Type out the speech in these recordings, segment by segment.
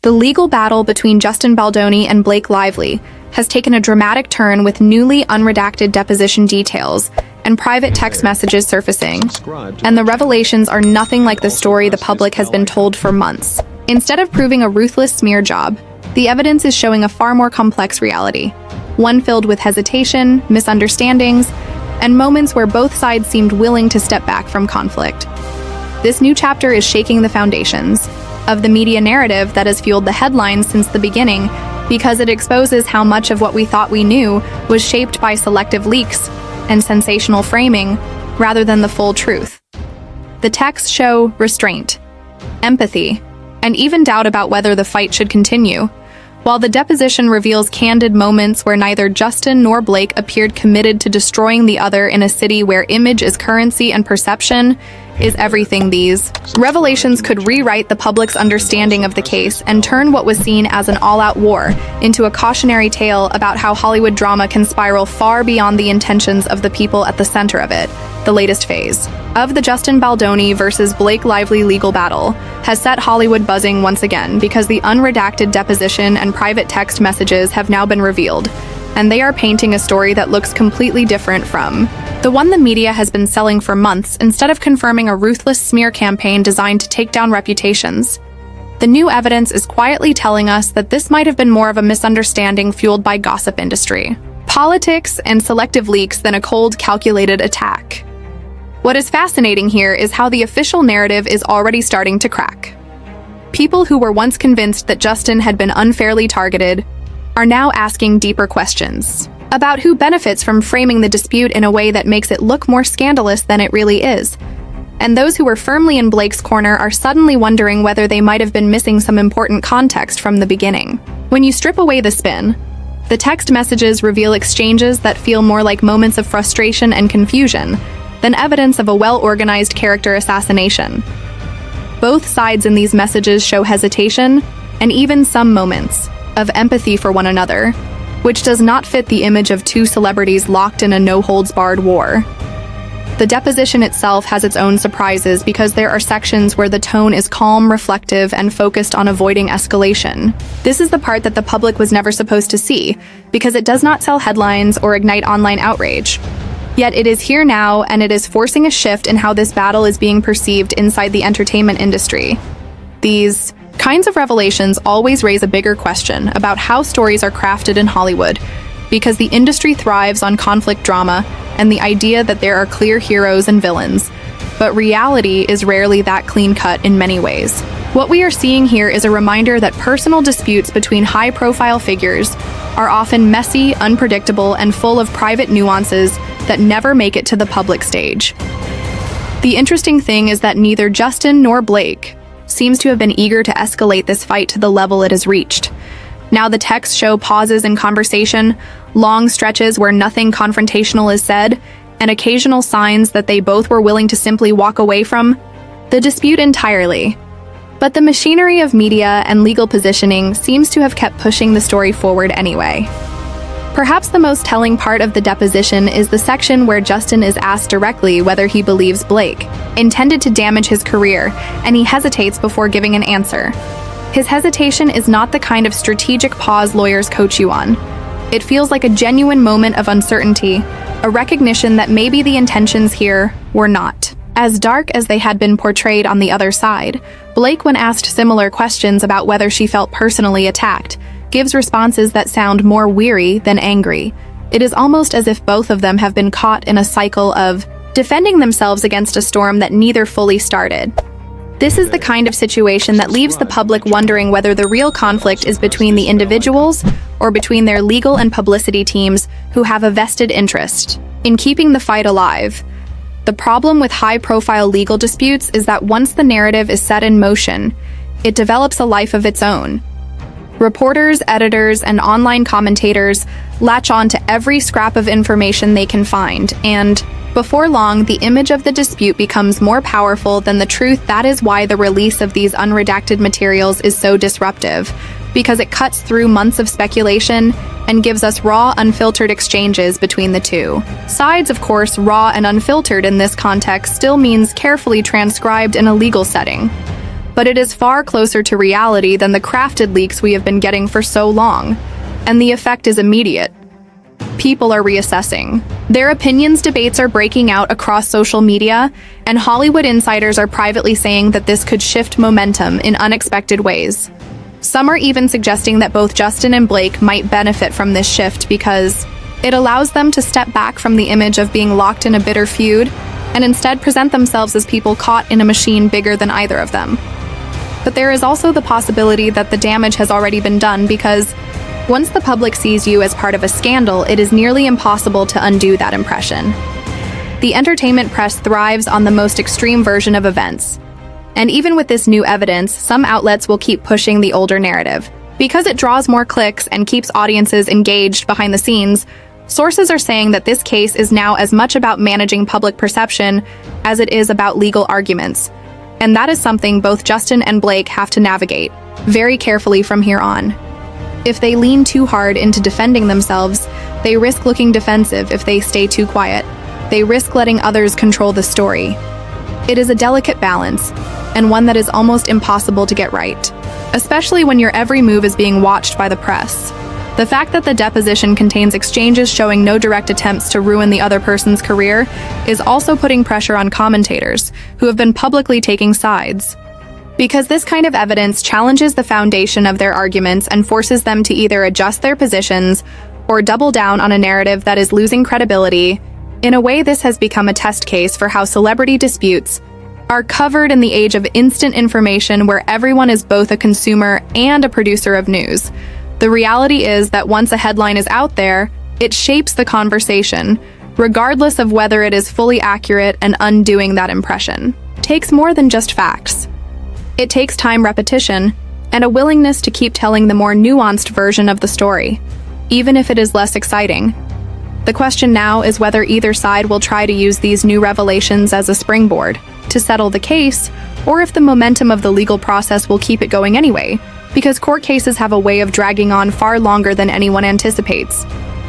The legal battle between Justin Baldoni and Blake Lively has taken a dramatic turn with newly unredacted deposition details and private text messages surfacing, and the revelations are nothing like the story the public has been told for months. Instead of proving a ruthless smear job, the evidence is showing a far more complex reality, one filled with hesitation, misunderstandings, and moments where both sides seemed willing to step back from conflict. This new chapter is shaking the foundations of the media narrative that has fueled the headlines since the beginning, because it exposes how much of what we thought we knew was shaped by selective leaks and sensational framing rather than the full truth. The texts show restraint, empathy, and even doubt about whether the fight should continue, while the deposition reveals candid moments where neither Justin nor Blake appeared committed to destroying the other in a city where image is currency and perception is everything. These revelations could rewrite the public's understanding of the case and turn what was seen as an all-out war into a cautionary tale about how Hollywood drama can spiral far beyond the intentions of the people at the center of it. The latest phase of the Justin Baldoni versus Blake Lively legal battle has set Hollywood buzzing once again because the unredacted deposition and private text messages have now been revealed, and they are painting a story that looks completely different from the one the media has been selling for months instead of confirming a ruthless smear campaign designed to take down reputations. The new evidence is quietly telling us that this might have been more of a misunderstanding fueled by gossip industry, politics, and selective leaks than a cold, calculated attack. What is fascinating here is how the official narrative is already starting to crack. People who were once convinced that Justin had been unfairly targeted are now asking deeper questions about who benefits from framing the dispute in a way that makes it look more scandalous than it really is. And those who were firmly in Blake's corner are suddenly wondering whether they might have been missing some important context from the beginning. When you strip away the spin, the text messages reveal exchanges that feel more like moments of frustration and confusion than evidence of a well-organized character assassination. Both sides in these messages show hesitation and even some moments of empathy for one another, which does not fit the image of two celebrities locked in a no-holds-barred war. The deposition itself has its own surprises because there are sections where the tone is calm, reflective, and focused on avoiding escalation. This is the part that the public was never supposed to see, because it does not sell headlines or ignite online outrage. Yet it is here now, and it is forcing a shift in how this battle is being perceived inside the entertainment industry. These kinds of revelations always raise a bigger question about how stories are crafted in Hollywood, because the industry thrives on conflict drama and the idea that there are clear heroes and villains, but reality is rarely that clean-cut in many ways. What we are seeing here is a reminder that personal disputes between high-profile figures are often messy, unpredictable, and full of private nuances that never make it to the public stage. The interesting thing is that neither Justin nor Blake seems to have been eager to escalate this fight to the level it has reached. Now the texts show pauses in conversation, long stretches where nothing confrontational is said, and occasional signs that they both were willing to simply walk away from the dispute entirely. But the machinery of media and legal positioning seems to have kept pushing the story forward anyway. Perhaps the most telling part of the deposition is the section where Justin is asked directly whether he believes Blake intended to damage his career, and he hesitates before giving an answer. His hesitation is not the kind of strategic pause lawyers coach you on. It feels like a genuine moment of uncertainty, a recognition that maybe the intentions here were not as dark as they had been portrayed on the other side. Blake, when asked similar questions about whether she felt personally attacked, gives responses that sound more weary than angry. It is almost as if both of them have been caught in a cycle of defending themselves against a storm that neither fully started. This is the kind of situation that leaves the public wondering whether the real conflict is between the individuals or between their legal and publicity teams who have a vested interest in keeping the fight alive. The problem with high-profile legal disputes is that once the narrative is set in motion, it develops a life of its own. Reporters, editors, and online commentators latch on to every scrap of information they can find, and before long, the image of the dispute becomes more powerful than the truth. That is why the release of these unredacted materials is so disruptive, because it cuts through months of speculation and gives us raw, unfiltered exchanges between the two sides. Of course, raw and unfiltered in this context still means carefully transcribed in a legal setting. but it is far closer to reality than the crafted leaks we have been getting for so long, and the effect is immediate. People are reassessing. Their opinions debates are breaking out across social media, and Hollywood insiders are privately saying that this could shift momentum in unexpected ways. Some are even suggesting that both Justin and Blake might benefit from this shift because it allows them to step back from the image of being locked in a bitter feud and instead present themselves as people caught in a machine bigger than either of them. But there is also the possibility that the damage has already been done because once the public sees you as part of a scandal, it is nearly impossible to undo that impression. The entertainment press thrives on the most extreme version of events. And even with this new evidence, some outlets will keep pushing the older narrative. Because it draws more clicks and keeps audiences engaged behind the scenes, sources are saying that this case is now as much about managing public perception as it is about legal arguments. And that is something both Justin and Blake have to navigate very carefully from here on. If they lean too hard into defending themselves, they risk looking defensive. If they stay too quiet, they risk letting others control the story. It is a delicate balance, and one that is almost impossible to get right, especially when your every move is being watched by the press. The fact that the deposition contains exchanges showing no direct attempts to ruin the other person's career is also putting pressure on commentators, who have been publicly taking sides. Because this kind of evidence challenges the foundation of their arguments and forces them to either adjust their positions or double down on a narrative that is losing credibility. In a way, this has become a test case for how celebrity disputes are covered in the age of instant information where everyone is both a consumer and a producer of news. The reality is that once a headline is out there, it shapes the conversation, regardless of whether it is fully accurate, and undoing that impression takes more than just facts. It takes time, repetition, and a willingness to keep telling the more nuanced version of the story, even if it is less exciting. The question now is whether either side will try to use these new revelations as a springboard to settle the case, or if the momentum of the legal process will keep it going anyway, because court cases have a way of dragging on far longer than anyone anticipates.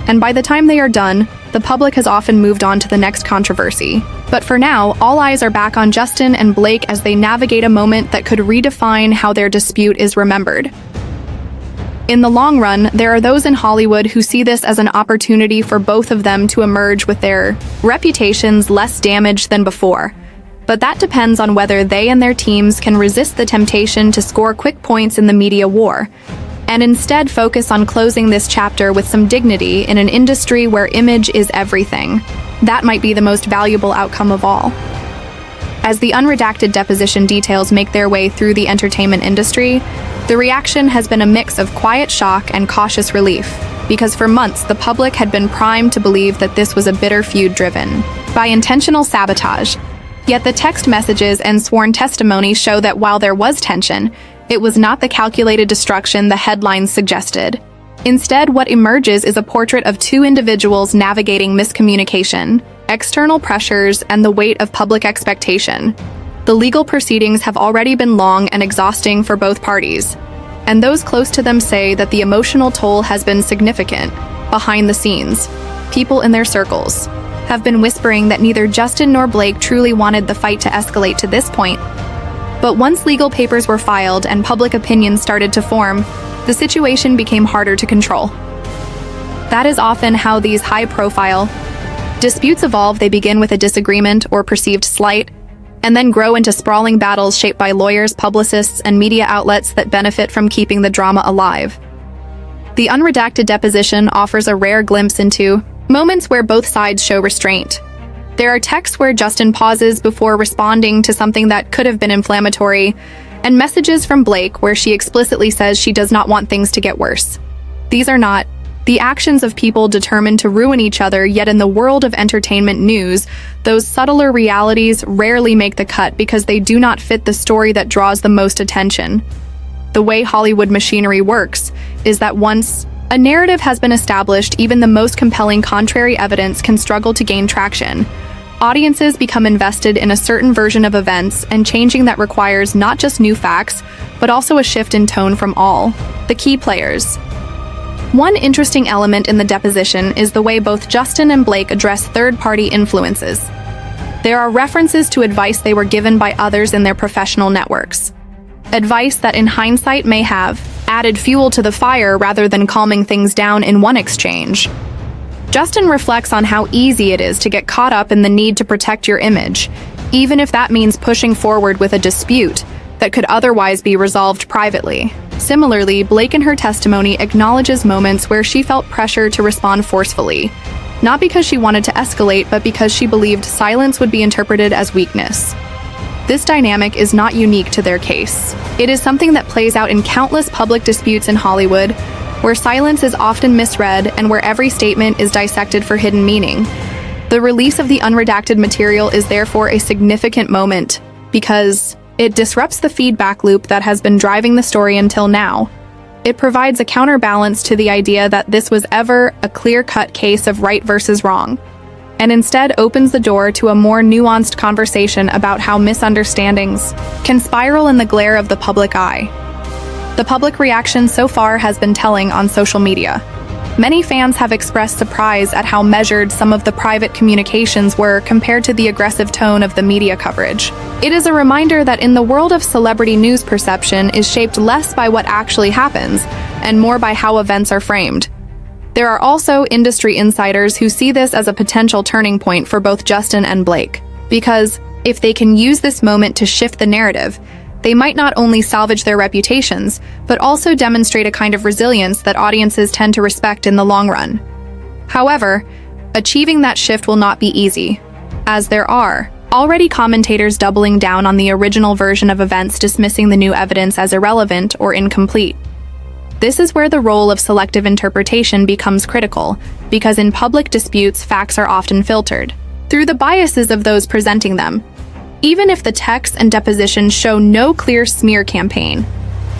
And by the time they are done, the public has often moved on to the next controversy. But for now, all eyes are back on Justin and Blake as they navigate a moment that could redefine how their dispute is remembered. In the long run, there are those in Hollywood who see this as an opportunity for both of them to emerge with their reputations less damaged than before. But that depends on whether they and their teams can resist the temptation to score quick points in the media war, and instead focus on closing this chapter with some dignity in an industry where image is everything. That might be the most valuable outcome of all. As the unredacted deposition details make their way through the entertainment industry, the reaction has been a mix of quiet shock and cautious relief, because for months the public had been primed to believe that this was a bitter feud driven by intentional sabotage. Yet the text messages and sworn testimony show that while there was tension, it was not the calculated destruction the headlines suggested. Instead, what emerges is a portrait of two individuals navigating miscommunication, external pressures, and the weight of public expectation. The legal proceedings have already been long and exhausting for both parties, and those close to them say that the emotional toll has been significant. Behind the scenes, people in their circles have been whispering that neither Justin nor Blake truly wanted the fight to escalate to this point. But once legal papers were filed and public opinion started to form, the situation became harder to control. That is often how these high-profile disputes evolve. They begin with a disagreement or perceived slight, and then grow into sprawling battles shaped by lawyers, publicists, and media outlets that benefit from keeping the drama alive. The unredacted deposition offers a rare glimpse into moments where both sides show restraint. There are texts where Justin pauses before responding to something that could have been inflammatory, and messages from Blake where she explicitly says she does not want things to get worse. These are not the actions of people determined to ruin each other, yet in the world of entertainment news, those subtler realities rarely make the cut because they do not fit the story that draws the most attention. The way Hollywood machinery works is that once a narrative has been established, even the most compelling contrary evidence can struggle to gain traction. Audiences become invested in a certain version of events, and changing that requires not just new facts, but also a shift in tone from all the key players. One interesting element in the deposition is the way both Justin and Blake address third-party influences. There are references to advice they were given by others in their professional networks. advice that in hindsight may have added fuel to the fire rather than calming things down in one exchange. Justin reflects on how easy it is to get caught up in the need to protect your image, even if that means pushing forward with a dispute that could otherwise be resolved privately. Similarly, Blake in her testimony acknowledges moments where she felt pressure to respond forcefully, not because she wanted to escalate, but because she believed silence would be interpreted as weakness. This dynamic is not unique to their case. It is something that plays out in countless public disputes in Hollywood, where silence is often misread and where every statement is dissected for hidden meaning. The release of the unredacted material is therefore a significant moment because it disrupts the feedback loop that has been driving the story until now. It provides a counterbalance to the idea that this was ever a clear-cut case of right versus wrong, and instead opens the door to a more nuanced conversation about how misunderstandings can spiral in the glare of the public eye. The public reaction so far has been telling on social media. Many fans have expressed surprise at how measured some of the private communications were compared to the aggressive tone of the media coverage. It is a reminder that in the world of celebrity news, perception is shaped less by what actually happens and more by how events are framed. There are also industry insiders who see this as a potential turning point for both Justin and Blake, because if they can use this moment to shift the narrative, they might not only salvage their reputations, but also demonstrate a kind of resilience that audiences tend to respect in the long run. However, achieving that shift will not be easy, as there are already commentators doubling down on the original version of events, dismissing the new evidence as irrelevant or incomplete. This is where the role of selective interpretation becomes critical, because in public disputes, facts are often filtered through the biases of those presenting them. Even if the texts and depositions show no clear smear campaign,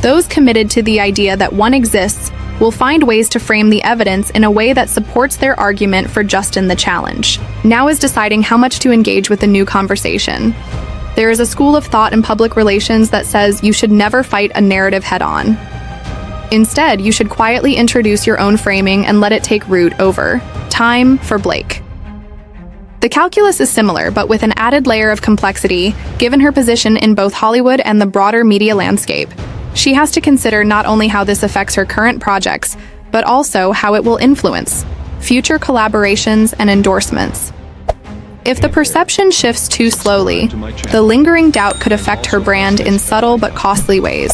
those committed to the idea that one exists will find ways to frame the evidence in a way that supports their argument for Justin. The challenge now is deciding how much to engage with the new conversation. There is a school of thought in public relations that says you should never fight a narrative head-on. Instead, you should quietly introduce your own framing and let it take root over time. For Blake, the calculus is similar, but with an added layer of complexity, given her position in both Hollywood and the broader media landscape. She has to consider not only how this affects her current projects, but also how it will influence future collaborations and endorsements. If the perception shifts too slowly, the lingering doubt could affect her brand in subtle but costly ways.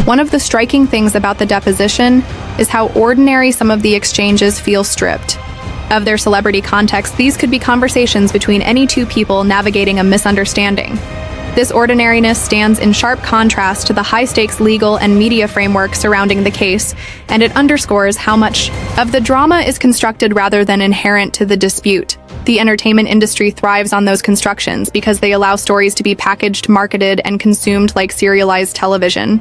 One of the striking things about the deposition is how ordinary some of the exchanges feel stripped of their celebrity context. These could be conversations between any two people navigating a misunderstanding. This ordinariness stands in sharp contrast to the high-stakes legal and media framework surrounding the case, and it underscores how much of the drama is constructed rather than inherent to the dispute. The entertainment industry thrives on those constructions because they allow stories to be packaged, marketed, and consumed like serialized television.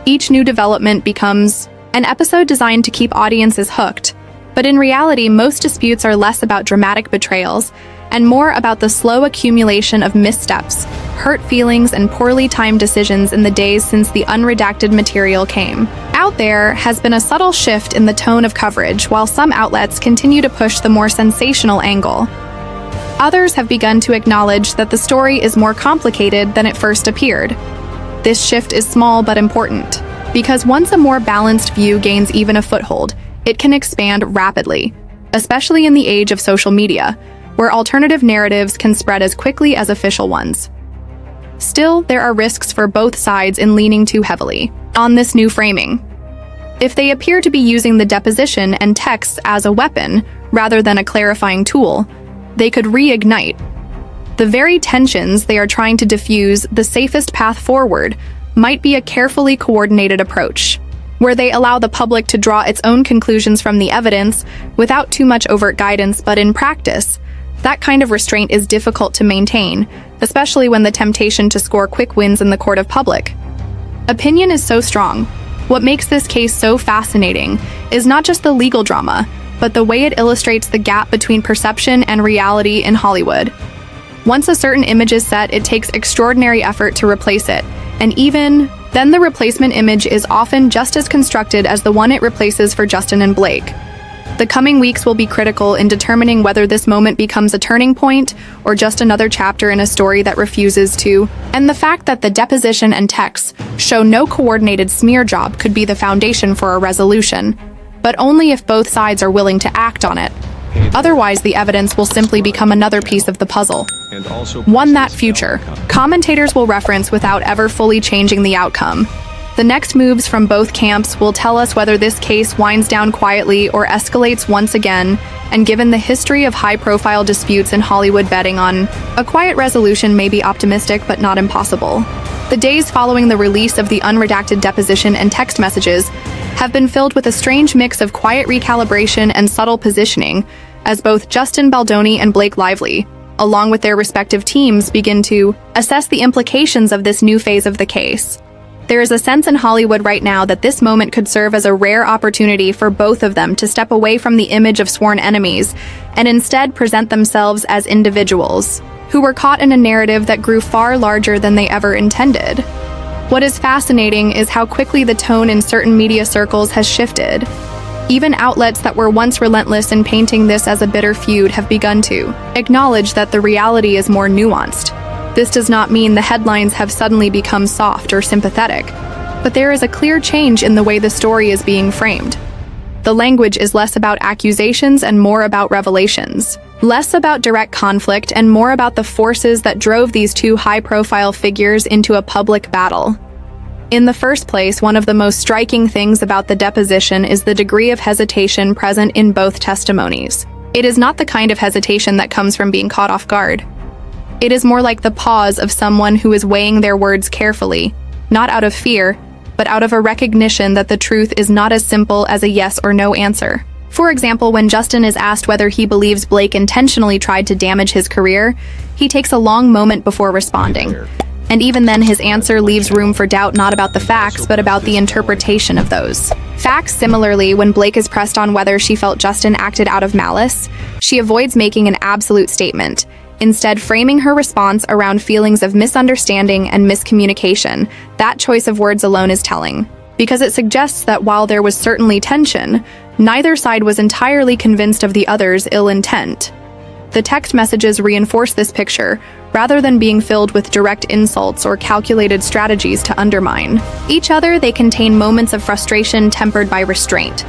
Each new development becomes an episode designed to keep audiences hooked. But in reality, most disputes are less about dramatic betrayals and more about the slow accumulation of missteps, hurt feelings, and poorly timed decisions in the days since the unredacted material came out. There has been a subtle shift in the tone of coverage. While some outlets continue to push the more sensational angle, others have begun to acknowledge that the story is more complicated than it first appeared. This shift is small but important, because once a more balanced view gains even a foothold, it can expand rapidly, especially in the age of social media, where alternative narratives can spread as quickly as official ones. Still, there are risks for both sides in leaning too heavily on this new framing. If they appear to be using the deposition and texts as a weapon rather than a clarifying tool, they could reignite the very tensions they are trying to diffuse. The safest path forward might be a carefully coordinated approach, where they allow the public to draw its own conclusions from the evidence without too much overt guidance. But in practice, that kind of restraint is difficult to maintain, especially when the temptation to score quick wins in the court of public opinion is so strong. What makes this case so fascinating is not just the legal drama, but the way it illustrates the gap between perception and reality in Hollywood. Once a certain image is set, it takes extraordinary effort to replace it, and even then the replacement image is often just as constructed as the one it replaces for Justin and Blake. The coming weeks will be critical in determining whether this moment becomes a turning point or just another chapter in a story that refuses to. And the fact that the deposition and texts show no coordinated smear job could be the foundation for a resolution, but only if both sides are willing to act on it. Otherwise, the evidence will simply become another piece of the puzzle, one that future commentators will reference without ever fully changing the outcome. The next moves from both camps will tell us whether this case winds down quietly or escalates once again, and given the history of high-profile disputes in Hollywood betting on a quiet resolution may be optimistic but not impossible. The days following the release of the unredacted deposition and text messages have been filled with a strange mix of quiet recalibration and subtle positioning, as both Justin Baldoni and Blake Lively, along with their respective teams, begin to assess the implications of this new phase of the case. There is a sense in Hollywood right now that this moment could serve as a rare opportunity for both of them to step away from the image of sworn enemies and instead present themselves as individuals who were caught in a narrative that grew far larger than they ever intended. What is fascinating is how quickly the tone in certain media circles has shifted. Even outlets that were once relentless in painting this as a bitter feud have begun to acknowledge that the reality is more nuanced. This does not mean the headlines have suddenly become soft or sympathetic, but there is a clear change in the way the story is being framed. The language is less about accusations and more about revelations, less about direct conflict and more about the forces that drove these two high-profile figures into a public battle. In the first place, one of the most striking things about the deposition is the degree of hesitation present in both testimonies. It is not the kind of hesitation that comes from being caught off guard. It is more like the pause of someone who is weighing their words carefully, not out of fear, but out of a recognition that the truth is not as simple as a yes or no answer. For example, when Justin is asked whether he believes Blake intentionally tried to damage his career, he takes a long moment before responding. And even then, his answer leaves room for doubt not about the facts, but about the interpretation of those facts. Similarly, when Blake is pressed on whether she felt Justin acted out of malice, she avoids making an absolute statement, instead framing her response around feelings of misunderstanding and miscommunication. That choice of words alone is telling, because it suggests that while there was certainly tension, neither side was entirely convinced of the other's ill intent. The text messages reinforce this picture, rather than being filled with direct insults or calculated strategies to undermine each other. They contain moments of frustration tempered by restraint.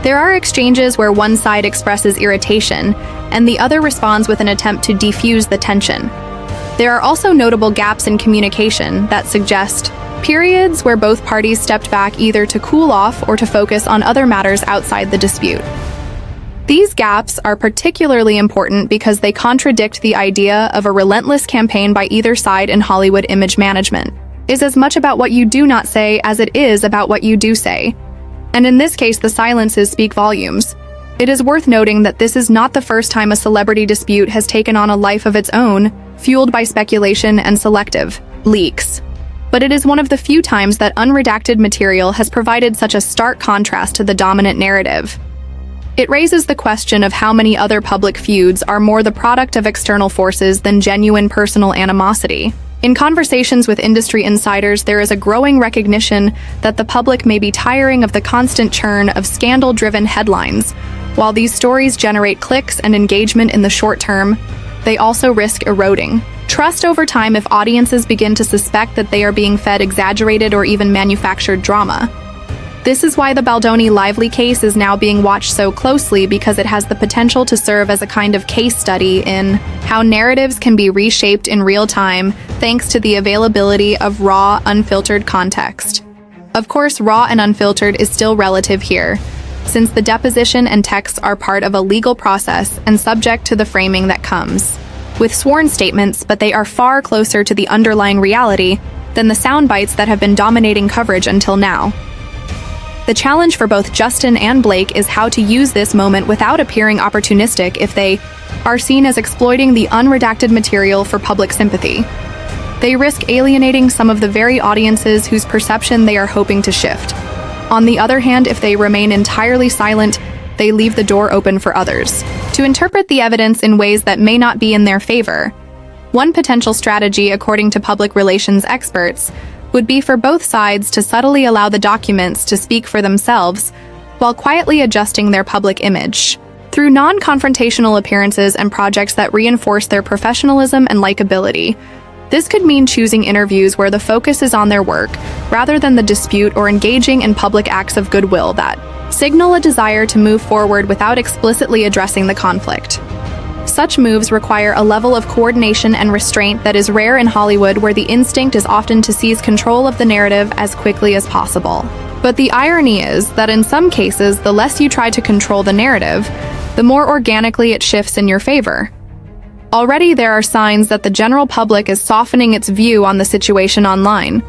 There are exchanges where one side expresses irritation, and the other responds with an attempt to defuse the tension. There are also notable gaps in communication that suggest periods where both parties stepped back either to cool off or to focus on other matters outside the dispute. These gaps are particularly important because they contradict the idea of a relentless campaign by either side in Hollywood image management. It is as much about what you do not say as it is about what you do say. And in this case, the silences speak volumes. It is worth noting that this is not the first time a celebrity dispute has taken on a life of its own, fueled by speculation and selective leaks. But it is one of the few times that unredacted material has provided such a stark contrast to the dominant narrative. It raises the question of how many other public feuds are more the product of external forces than genuine personal animosity. In conversations with industry insiders, there is a growing recognition that the public may be tiring of the constant churn of scandal-driven headlines. While these stories generate clicks and engagement in the short term, they also risk eroding trust over time if audiences begin to suspect that they are being fed exaggerated or even manufactured drama. This is why the Baldoni Lively case is now being watched so closely, because it has the potential to serve as a kind of case study in how narratives can be reshaped in real time thanks to the availability of raw, unfiltered context. Of course, raw and unfiltered is still relative here, since the deposition and texts are part of a legal process and subject to the framing that comes with sworn statements, but they are far closer to the underlying reality than the sound bites that have been dominating coverage until now. The challenge for both Justin and Blake is how to use this moment without appearing opportunistic if they are seen as exploiting the unredacted material for public sympathy. They risk alienating some of the very audiences whose perception they are hoping to shift. On the other hand, if they remain entirely silent, they leave the door open for others to interpret the evidence in ways that may not be in their favor. One potential strategy, according to public relations experts, would be for both sides to subtly allow the documents to speak for themselves, while quietly adjusting their public image. Through non-confrontational appearances and projects that reinforce their professionalism and likability, this could mean choosing interviews where the focus is on their work, rather than the dispute, or engaging in public acts of goodwill that signal a desire to move forward without explicitly addressing the conflict. Such moves require a level of coordination and restraint that is rare in Hollywood, where the instinct is often to seize control of the narrative as quickly as possible. But the irony is that in some cases, the less you try to control the narrative, the more organically it shifts in your favor. Already there are signs that the general public is softening its view on the situation online.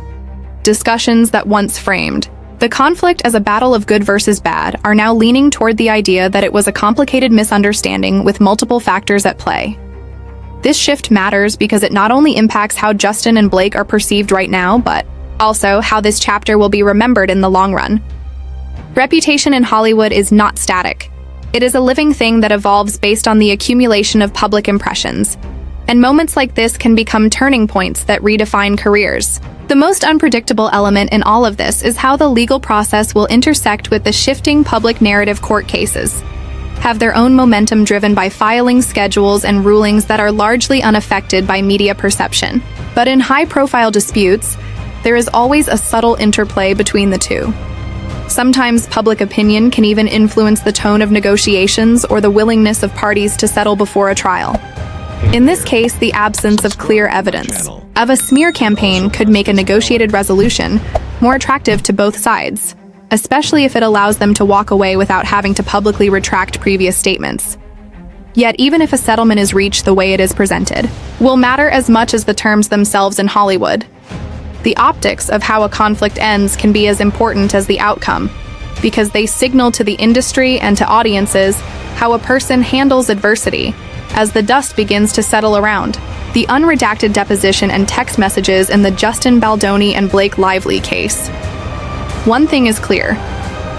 Discussions that once framed the conflict as a battle of good versus bad are now leaning toward the idea that it was a complicated misunderstanding with multiple factors at play. This shift matters because it not only impacts how Justin and Blake are perceived right now, but also how this chapter will be remembered in the long run. Reputation in Hollywood is not static. It is a living thing that evolves based on the accumulation of public impressions, and moments like this can become turning points that redefine careers. The most unpredictable element in all of this is how the legal process will intersect with the shifting public narrative. Court cases have their own momentum, driven by filing schedules and rulings that are largely unaffected by media perception. But in high-profile disputes, there is always a subtle interplay between the two. Sometimes public opinion can even influence the tone of negotiations or the willingness of parties to settle before a trial. In this case, the absence of clear evidence of a smear campaign could make a negotiated resolution more attractive to both sides, especially if it allows them to walk away without having to publicly retract previous statements. Yet, even if a settlement is reached, the way it is presented will matter as much as the terms themselves in Hollywood. The optics of how a conflict ends can be as important as the outcome, because they signal to the industry and to audiences how a person handles adversity as the dust begins to settle around. The unredacted deposition and text messages in the Justin Baldoni and Blake Lively case. One thing is clear.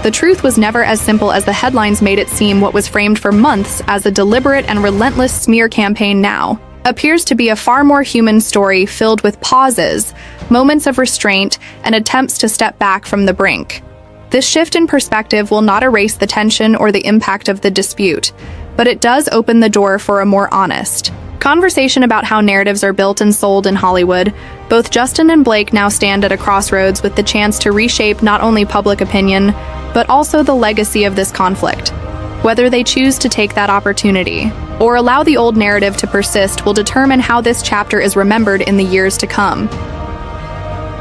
The truth was never as simple as the headlines made it seem. What was framed for months as a deliberate and relentless smear campaign now appears to be a far more human story, filled with pauses, moments of restraint, and attempts to step back from the brink. This shift in perspective will not erase the tension or the impact of the dispute, but it does open the door for a more honest conversation about how narratives are built and sold in Hollywood. Both Justin and Blake now stand at a crossroads with the chance to reshape not only public opinion, but also the legacy of this conflict. Whether they choose to take that opportunity or allow the old narrative to persist will determine how this chapter is remembered in the years to come.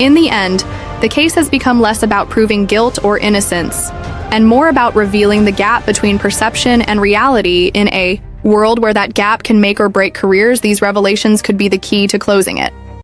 In the end, the case has become less about proving guilt or innocence, and more about revealing the gap between perception and reality. In a world where that gap can make or break careers, these revelations could be the key to closing it.